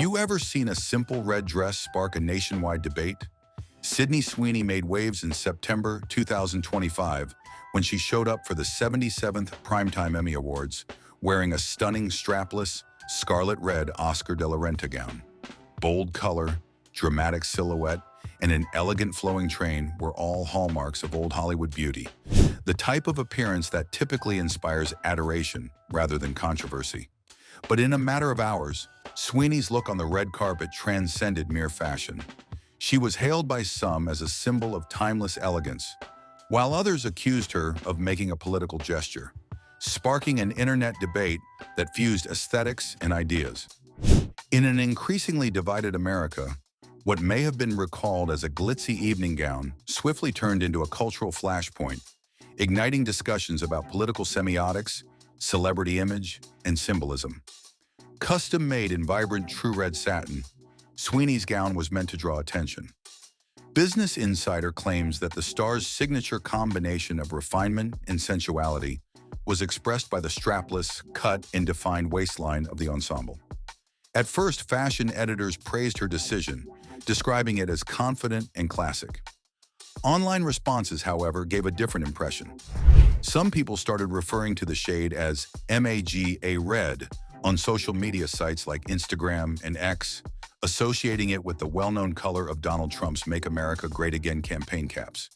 you ever seen a simple red dress spark a nationwide debate? Sydney Sweeney made waves in September 2025 when she showed up for the 77th Primetime Emmy Awards wearing a stunning strapless, scarlet red Oscar de la Renta gown. Bold color, dramatic silhouette, and an elegant flowing train were all hallmarks of old Hollywood beauty, the type of appearance that typically inspires adoration rather than controversy. But in a matter of hours, Sweeney's look on the red carpet transcended mere fashion. She was hailed by some as a symbol of timeless elegance, while others accused her of making a political gesture, sparking an internet debate that fused aesthetics and ideas. In an increasingly divided America, what may have been recalled as a glitzy evening gown swiftly turned into a cultural flashpoint, igniting discussions about political semiotics, celebrity image, and symbolism. Custom-made in vibrant true red satin, Sweeney's gown was meant to draw attention. Business Insider claims that the star's signature combination of refinement and sensuality was expressed by the strapless, cut, and defined waistline of the ensemble. At first, fashion editors praised her decision, describing it as confident and classic. Online responses, however, gave a different impression. Some people started referring to the shade as MAGA red on social media sites like Instagram and X, associating it with the well-known color of Donald Trump's Make America Great Again campaign caps.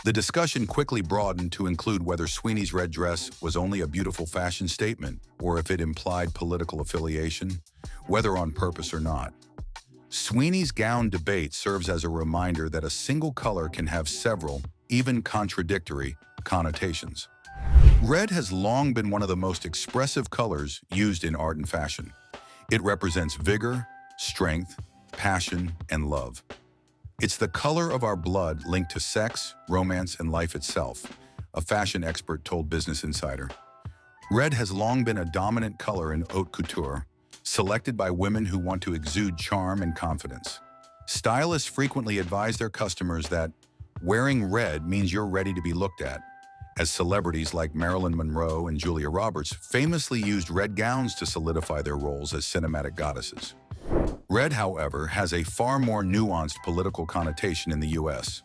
The discussion quickly broadened to include whether Sweeney's red dress was only a beautiful fashion statement or if it implied political affiliation, whether on purpose or not. Sweeney's gown debate serves as a reminder that a single color can have several, even contradictory, connotations. Red has long been one of the most expressive colors used in art and fashion. It represents vigor, strength, passion, and love. It's the color of our blood linked to sex, romance, and life itself, a fashion expert told Business Insider. Red has long been a dominant color in haute couture, selected by women who want to exude charm and confidence. Stylists frequently advise their customers that wearing red means you're ready to be looked at, as celebrities like Marilyn Monroe and Julia Roberts famously used red gowns to solidify their roles as cinematic goddesses. Red, however, has a far more nuanced political connotation in the U.S.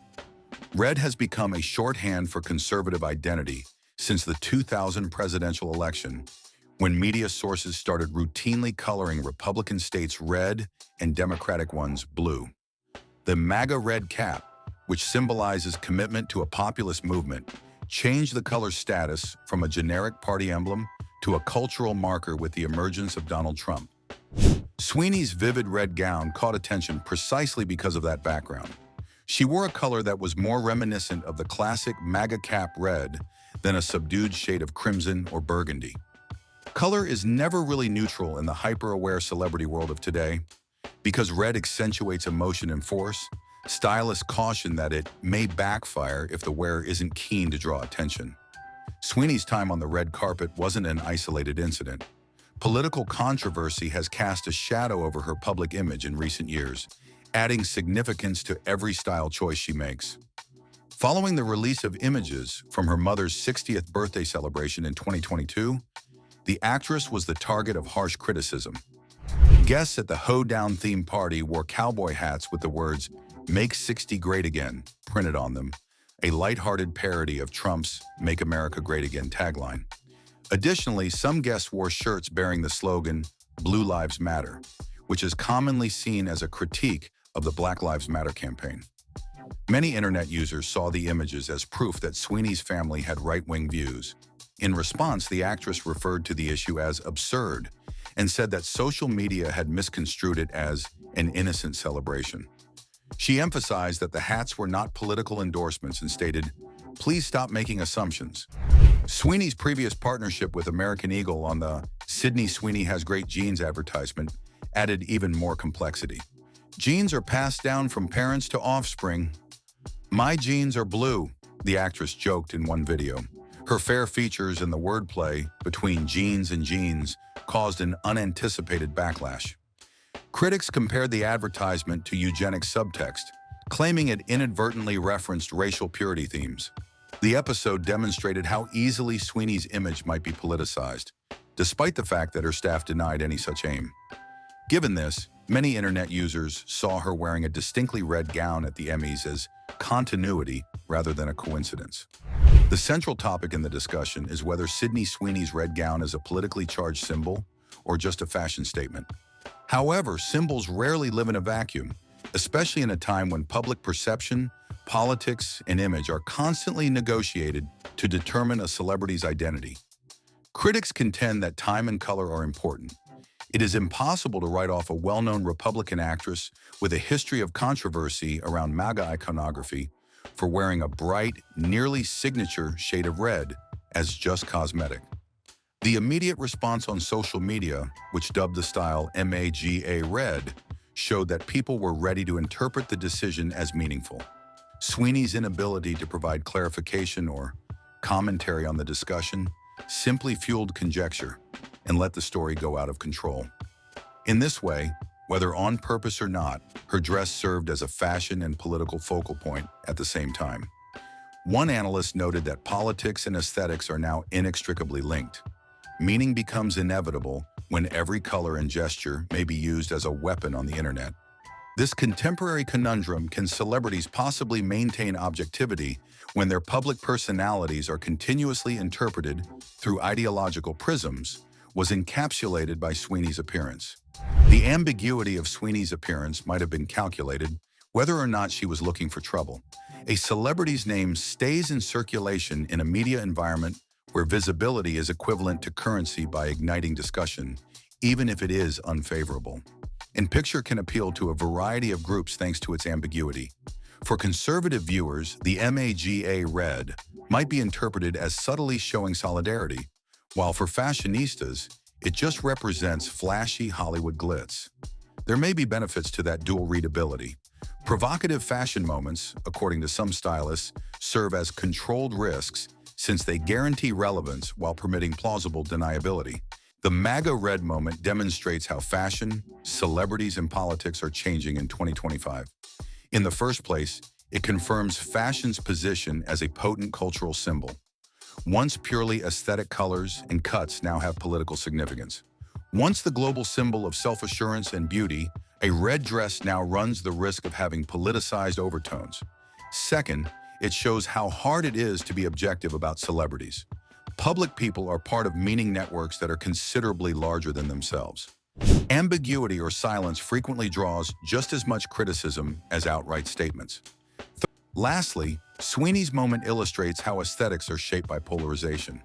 Red has become a shorthand for conservative identity since the 2000 presidential election, when media sources started routinely coloring Republican states red and Democratic ones blue. The Maga red cap, which symbolizes commitment to a populist movement, changed the color's status from a generic party emblem to a cultural marker with the emergence of Donald Trump. Sweeney's vivid red gown caught attention precisely because of that background. She wore a color that was more reminiscent of the classic MAGA cap red than a subdued shade of crimson or burgundy. Color is never really neutral in the hyper-aware celebrity world of today. Because red accentuates emotion and force, stylists caution that it may backfire if the wearer isn't keen to draw attention. Sweeney's time on the red carpet wasn't an isolated incident. Political controversy has cast a shadow over her public image in recent years, adding significance to every style choice she makes. Following the release of images from her mother's 60th birthday celebration in 2022, the actress was the target of harsh criticism. Guests at the Hoedown themed party wore cowboy hats with the words, "Make 60 Great Again," printed on them, a lighthearted parody of Trump's Make America Great Again tagline. Additionally, some guests wore shirts bearing the slogan, "Blue Lives Matter," which is commonly seen as a critique of the Black Lives Matter campaign. Many internet users saw the images as proof that Sweeney's family had right-wing views. In response, the actress referred to the issue as absurd and said that social media had misconstrued it as an innocent celebration. She emphasized that the hats were not political endorsements and stated, "Please stop making assumptions." Sweeney's previous partnership with American Eagle on the "Sydney Sweeney Has Great Genes" advertisement added even more complexity. Genes are passed down from parents to offspring. "My genes are blue," the actress joked in one video. Her fair features and the wordplay between genes and jeans caused an unanticipated backlash. Critics compared the advertisement to eugenics subtext, claiming it inadvertently referenced racial purity themes. The episode demonstrated how easily Sweeney's image might be politicized, despite the fact that her staff denied any such aim. Given this, Many internet users saw her wearing a distinctly red gown at the Emmys as continuity rather than a coincidence. The central topic in the discussion is whether Sydney Sweeney's red gown is a politically charged symbol or just a fashion statement. However, symbols rarely live in a vacuum, especially in a time when public perception, politics, and image are constantly negotiated to determine a celebrity's identity. Critics contend that time and color are important. It is impossible to write off a well-known Republican actress with a history of controversy around Maga iconography for wearing a bright, nearly signature shade of red as just cosmetic. The immediate response on social media, which dubbed the style MAGA red, showed that people were ready to interpret the decision as meaningful. Sweeney's inability to provide clarification or commentary on the discussion simply fueled conjecture and let the story go out of control. In this way, whether on purpose or not, her dress served as a fashion and political focal point at the same time. One analyst noted that politics and aesthetics are now inextricably linked. Meaning becomes inevitable when every color and gesture may be used as a weapon on the internet. This contemporary conundrum: can celebrities possibly maintain objectivity when their public personalities are continuously interpreted through ideological prisms, was encapsulated by Sweeney's appearance. The ambiguity of Sweeney's appearance might have been calculated, whether or not she was looking for trouble. A celebrity's name stays in circulation in a media environment where visibility is equivalent to currency by igniting discussion, even if it is unfavorable. And picture can appeal to a variety of groups thanks to its ambiguity. For conservative viewers, the MAGA red might be interpreted as subtly showing solidarity, while for fashionistas, it just represents flashy Hollywood glitz. There may be benefits to that dual readability. Provocative fashion moments, according to some stylists, serve as controlled risks since they guarantee relevance while permitting plausible deniability. The MAGA red moment demonstrates how fashion, celebrities, and politics are changing in 2025. In the first place, it confirms fashion's position as a potent cultural symbol. Once purely aesthetic colors and cuts now have political significance. Once the global symbol of self-assurance and beauty, a red dress now runs the risk of having politicized overtones. Second, it shows how hard it is to be objective about celebrities. Public people are part of meaning networks that are considerably larger than themselves. Ambiguity or silence frequently draws just as much criticism as outright statements. Lastly, Sweeney's moment illustrates how aesthetics are shaped by polarization.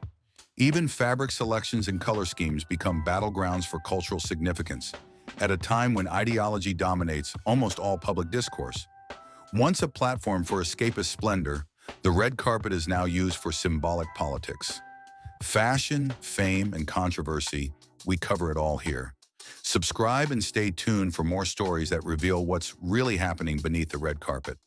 Even fabric selections and color schemes become battlegrounds for cultural significance at a time when ideology dominates almost all public discourse. Once a platform for escapist splendor, the red carpet is now used for symbolic politics. Fashion, fame, and controversy, we cover it all here. Subscribe and stay tuned for more stories that reveal what's really happening beneath the red carpet.